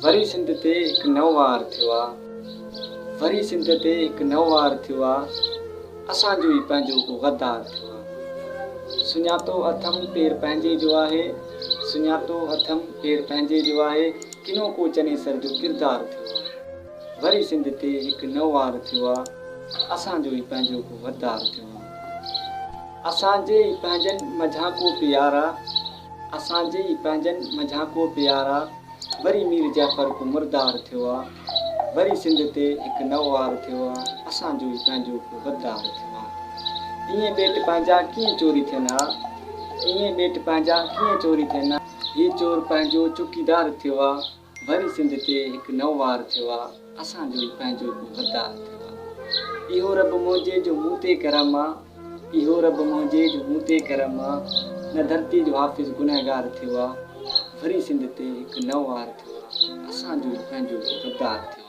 वरी सिंध ते हिकु नओं वार थियो आहे। वरी सिंध ते हिकु नओं वार थियो आहे। असांजो ई पंहिंजो को गद्दार थियो आहे। सुञातो अथम पेर पंहिंजे जो आहे। सुञातो अथम पेर पंहिंजे जो आहे। किनो को चने सर जो किरदार थियो आहे। वरी सिंध ते हिकु नओं वार थियो आहे। असांजो ई पंहिंजो को गद्दार थियो आहे। असांजे ई पंहिंजनि मझां को प्यारा। असांजे ई पंहिंजनि मझां को प्यारा। वरी मीर जाफ़र को मुर्दार थियो आहे। वरी सिंध ते हिकु नओं वार थियो आहे। असांजो ई पंहिंजो को गद्दार थियो आहे। ईअं ॿेट पंहिंजा कीअं चोरी थियनि हा। ईअं ॿेट पंहिंजा कीअं चोरी थियनि हा। हीउ चोर पंहिंजो चौकीदार थियो आहे। वरी सिंध ते हिकु नओं वार थियो आहे। असांजो ई पंहिंजो को गद्दार थियो आहे। इहो रब मुंहिंजे जो मूं ते करम आहे। इहो रब मुंहिंजे जो मूं ते करम आहे। न धरती जो हाफ़िज़ गुनहगार थियो आहे। वरी सिंध ते हिकु नओं वार थियो आहे। असांजो ई पंहिंजो को गद्दार थियो आहे।